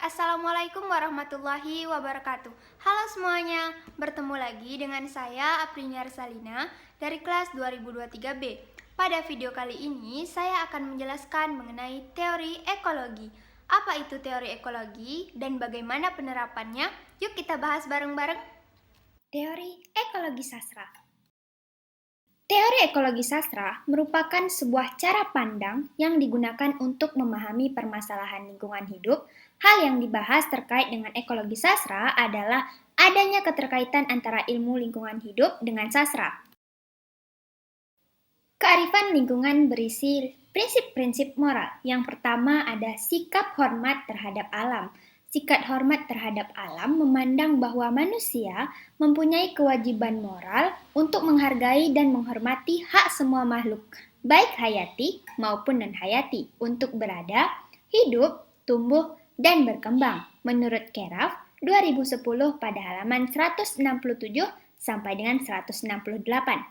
Assalamualaikum warahmatullahi wabarakatuh. Halo semuanya, bertemu lagi dengan saya Aprinia Salina dari kelas 2023B. Pada video kali ini saya akan menjelaskan mengenai teori ekologi. Apa itu teori ekologi dan bagaimana penerapannya? Yuk kita bahas bareng-bareng. Teori ekologi sastra. Teori ekologi sastra merupakan sebuah cara pandang yang digunakan untuk memahami permasalahan lingkungan hidup. Hal yang dibahas terkait dengan ekologi sastra adalah adanya keterkaitan antara ilmu lingkungan hidup dengan sastra. Kearifan lingkungan berisi prinsip-prinsip moral. Yang pertama ada sikap hormat terhadap alam. Sikap hormat terhadap alam memandang bahwa manusia mempunyai kewajiban moral untuk menghargai dan menghormati hak semua makhluk, baik hayati maupun non-hayati, untuk berada, hidup, tumbuh, dan berkembang. Menurut Keraf 2010 pada halaman 167 sampai dengan 168.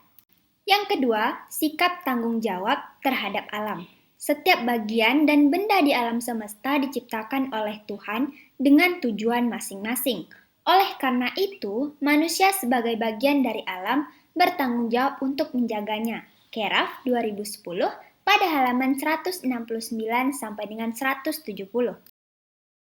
Yang kedua, sikap tanggung jawab terhadap alam. Setiap bagian dan benda di alam semesta diciptakan oleh Tuhan dengan tujuan masing-masing. Oleh karena itu, manusia sebagai bagian dari alam bertanggung jawab untuk menjaganya. Keraf 2010 pada halaman 169 sampai dengan 170.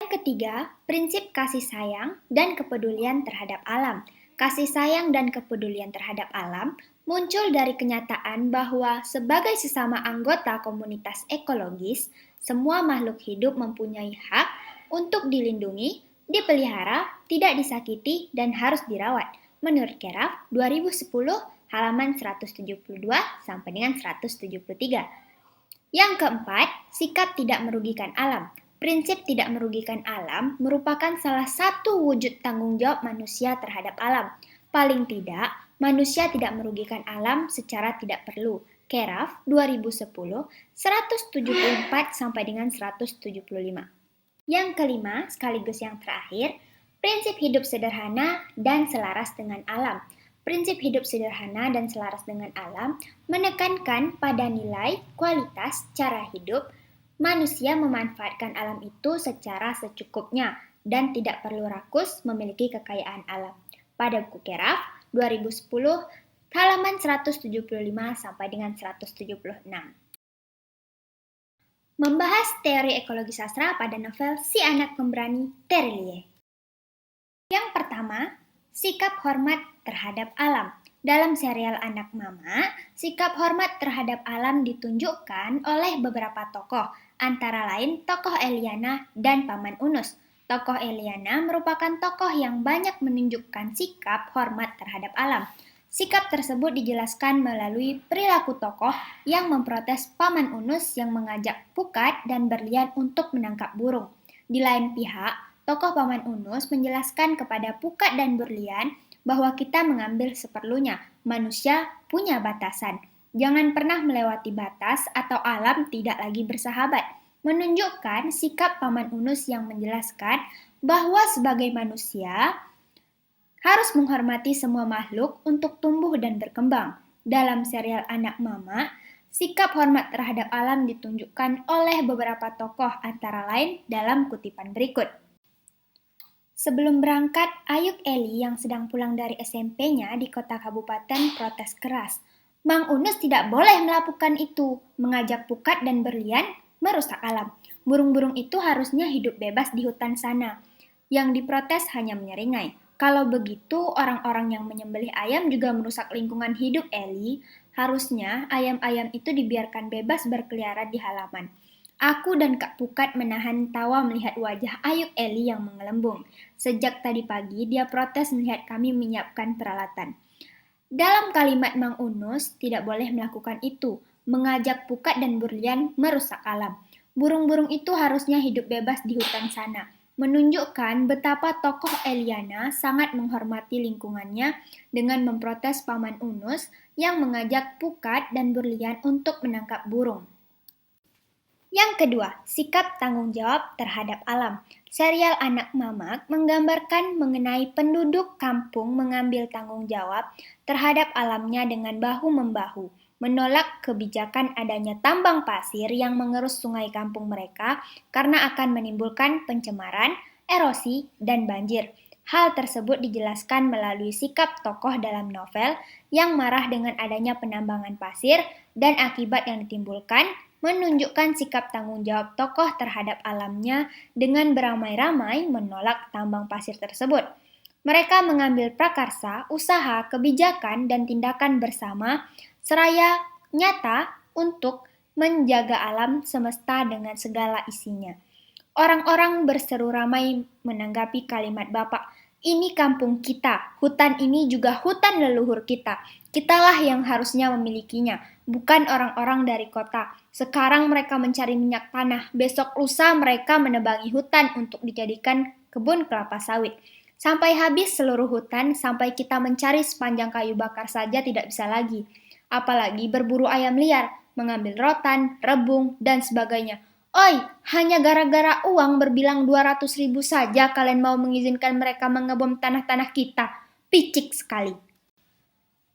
Yang ketiga, prinsip kasih sayang dan kepedulian terhadap alam. Kasih sayang dan kepedulian terhadap alam muncul dari kenyataan bahwa sebagai sesama anggota komunitas ekologis, semua makhluk hidup mempunyai hak untuk dilindungi, dipelihara, tidak disakiti, dan harus dirawat. Menurut Keraf 2010 halaman 172 sampai dengan 173. Yang keempat, sikap tidak merugikan alam. Prinsip tidak merugikan alam merupakan salah satu wujud tanggung jawab manusia terhadap alam. Paling tidak, manusia tidak merugikan alam secara tidak perlu. Keraf 2010 174 sampai dengan 175. Yang kelima, sekaligus yang terakhir, prinsip hidup sederhana dan selaras dengan alam. Prinsip hidup sederhana dan selaras dengan alam menekankan pada nilai, kualitas, cara hidup. Manusia memanfaatkan alam itu secara secukupnya dan tidak perlu rakus memiliki kekayaan alam. Pada buku Keraf 2010 halaman 175 sampai dengan 176. Membahas teori ekologi sastra pada novel Si Anak Pemberani Terelie. Yang pertama, sikap hormat terhadap alam. Dalam serial Anak Mama, sikap hormat terhadap alam ditunjukkan oleh beberapa tokoh, antara lain tokoh Eliana dan Paman Unus. Tokoh Eliana merupakan tokoh yang banyak menunjukkan sikap hormat terhadap alam. Sikap tersebut dijelaskan melalui perilaku tokoh yang memprotes Paman Unus yang mengajak Pukat dan Berlian untuk menangkap burung. Di lain pihak, tokoh Paman Unus menjelaskan kepada Pukat dan Berlian bahwa kita mengambil seperlunya. Manusia punya batasan. Jangan pernah melewati batas atau alam tidak lagi bersahabat. Menunjukkan sikap Paman Unus yang menjelaskan bahwa sebagai manusia harus menghormati semua makhluk untuk tumbuh dan berkembang. Dalam serial Anak Mama, sikap hormat terhadap alam ditunjukkan oleh beberapa tokoh, antara lain dalam kutipan berikut. Sebelum berangkat, Ayuk Eli yang sedang pulang dari SMP-nya di kota kabupaten protes keras. Mang Unus tidak boleh melakukan itu, mengajak Pukat dan Berlian merusak alam. Burung-burung itu harusnya hidup bebas di hutan sana. Yang diprotes hanya menyeringai. Kalau begitu, orang-orang yang menyembelih ayam juga merusak lingkungan hidup, Eli. Harusnya ayam-ayam itu dibiarkan bebas berkeliaran di halaman. Aku dan Kak Pukat menahan tawa melihat wajah Ayuk Eli yang mengelembung. Sejak tadi pagi, dia protes melihat kami menyiapkan peralatan. Dalam kalimat Mang Unus, tidak boleh melakukan itu, mengajak Pukat dan Berlian merusak alam. Burung-burung itu harusnya hidup bebas di hutan sana. Menunjukkan betapa tokoh Eliana sangat menghormati lingkungannya dengan memprotes Paman Unus yang mengajak Pukat dan Berlian untuk menangkap burung. Yang kedua, sikap tanggung jawab terhadap alam. Serial Anak Mamak menggambarkan mengenai penduduk kampung mengambil tanggung jawab terhadap alamnya dengan bahu-membahu. menolak kebijakan adanya tambang pasir yang mengerus sungai kampung mereka karena akan menimbulkan pencemaran, erosi, dan banjir. Hal tersebut dijelaskan melalui sikap tokoh dalam novel yang marah dengan adanya penambangan pasir dan akibat yang ditimbulkan, menunjukkan sikap tanggung jawab tokoh terhadap alamnya dengan beramai-ramai menolak tambang pasir tersebut. Mereka mengambil prakarsa, usaha, kebijakan, dan tindakan bersama seraya nyata untuk menjaga alam semesta dengan segala isinya. Orang-orang berseru ramai menanggapi kalimat Bapak, "Ini kampung kita, hutan ini juga hutan leluhur kita. Kitalah yang harusnya memilikinya, bukan orang-orang dari kota. Sekarang mereka mencari minyak tanah, besok lusa mereka menebangi hutan untuk dijadikan kebun kelapa sawit. Sampai habis seluruh hutan, sampai kita mencari sepanjang kayu bakar saja tidak bisa lagi. Apalagi berburu ayam liar, mengambil rotan, rebung, dan sebagainya. Oi, hanya gara-gara uang berbilang 200.000 saja kalian mau mengizinkan mereka mengebom tanah-tanah kita. Picik sekali."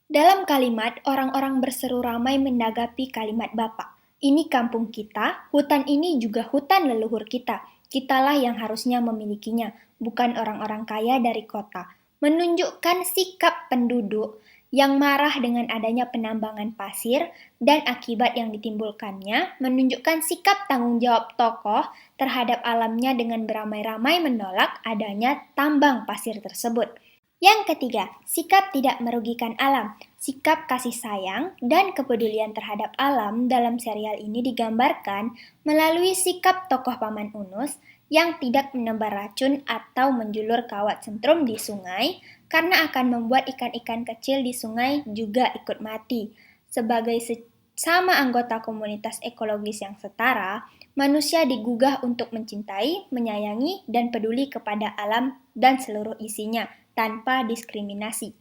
Dalam kalimat, orang-orang berseru ramai menanggapi kalimat Bapak. "Ini kampung kita, hutan ini juga hutan leluhur kita. Kitalah yang harusnya memilikinya, bukan orang-orang kaya dari kota." Menunjukkan sikap penduduk yang marah dengan adanya penambangan pasir dan akibat yang ditimbulkannya, menunjukkan sikap tanggung jawab tokoh terhadap alamnya dengan beramai-ramai menolak adanya tambang pasir tersebut. Yang ketiga, sikap tidak merugikan alam. Sikap kasih sayang dan kepedulian terhadap alam dalam serial ini digambarkan melalui sikap tokoh Paman Unus yang tidak menebar racun atau menjulur kawat sentrum di sungai karena akan membuat ikan-ikan kecil di sungai juga ikut mati. Sebagai sesama anggota komunitas ekologis yang setara, manusia digugah untuk mencintai, menyayangi, dan peduli kepada alam dan seluruh isinya tanpa diskriminasi.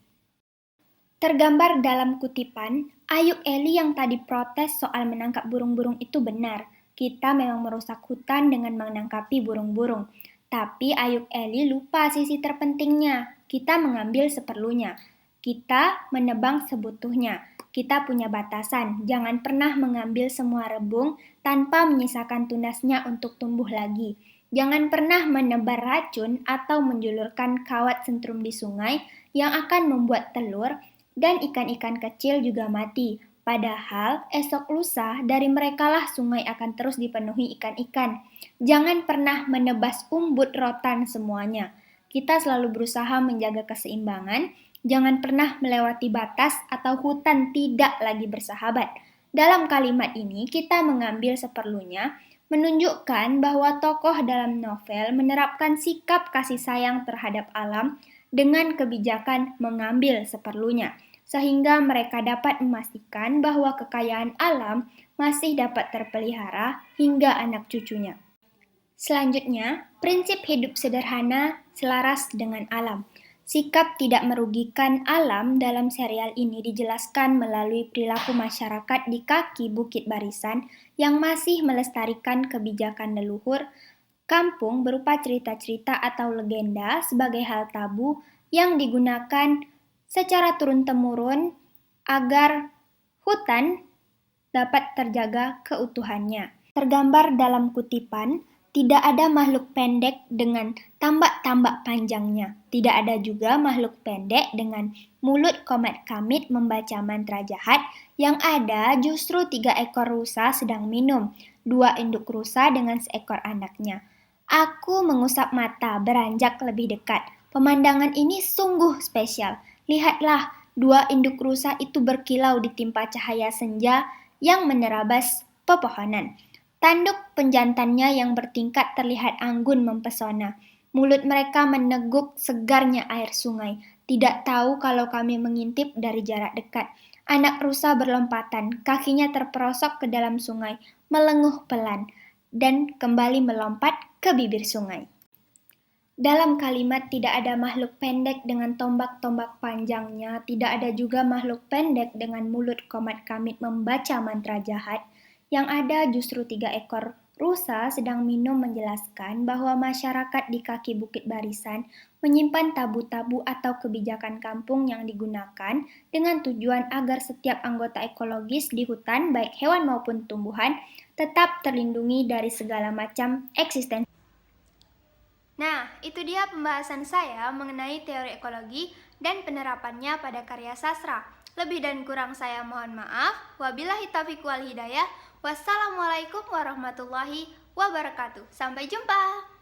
Tergambar dalam kutipan, Ayub Eli yang tadi protes soal menangkap burung-burung itu benar. Kita memang merusak hutan dengan menangkapi burung-burung. Tapi Ayub Eli lupa sisi terpentingnya. Kita mengambil seperlunya. Kita menebang sebutuhnya. Kita punya batasan. Jangan pernah mengambil semua rebung tanpa menyisakan tunasnya untuk tumbuh lagi. Jangan pernah menebar racun atau menjulurkan kawat sentrum di sungai yang akan membuat telur dan ikan-ikan kecil juga mati. Padahal esok lusa dari merekalah sungai akan terus dipenuhi ikan-ikan. Jangan pernah menebas umbut rotan semuanya. Kita selalu berusaha menjaga keseimbangan. Jangan pernah melewati batas atau hutan tidak lagi bersahabat. Dalam kalimat ini kita mengambil seperlunya, menunjukkan bahwa tokoh dalam novel menerapkan sikap kasih sayang terhadap alam dengan kebijakan mengambil seperlunya, sehingga mereka dapat memastikan bahwa kekayaan alam masih dapat terpelihara hingga anak cucunya. Selanjutnya, prinsip hidup sederhana selaras dengan alam. Sikap tidak merugikan alam dalam serial ini dijelaskan melalui perilaku masyarakat di kaki Bukit Barisan yang masih melestarikan kebijakan leluhur kampung berupa cerita-cerita atau legenda sebagai hal tabu yang digunakan secara turun-temurun agar hutan dapat terjaga keutuhannya. Tergambar dalam kutipan, tidak ada makhluk pendek dengan tambak-tambak panjangnya. Tidak ada juga makhluk pendek dengan mulut komat kamit membaca mantra jahat. Yang ada justru 3 ekor rusa sedang minum, 2 induk rusa dengan seekor anaknya. Aku mengusap mata beranjak lebih dekat. Pemandangan ini sungguh spesial. Lihatlah, 2 induk rusa itu berkilau ditimpa cahaya senja yang menerabas pepohonan. Tanduk penjantannya yang bertingkat terlihat anggun mempesona. Mulut mereka meneguk segarnya air sungai. Tidak tahu kalau kami mengintip dari jarak dekat. Anak rusa berlompatan, kakinya terperosok ke dalam sungai, melenguh pelan, dan kembali melompat ke bibir sungai. Dalam kalimat tidak ada makhluk pendek dengan tombak-tombak panjangnya, tidak ada juga makhluk pendek dengan mulut komat kamit membaca mantra jahat. Yang ada justru 3 ekor Rusa sedang minum menjelaskan bahwa masyarakat di kaki Bukit Barisan menyimpan tabu-tabu atau kebijakan kampung yang digunakan dengan tujuan agar setiap anggota ekologis di hutan, baik hewan maupun tumbuhan, tetap terlindungi dari segala macam eksistensi. Nah, itu dia pembahasan saya mengenai teori ekologi dan penerapannya pada karya sastra. Lebih dan kurang saya mohon maaf. Wabillahi taufiq wal hidayah. Wassalamualaikum warahmatullahi wabarakatuh. Sampai jumpa.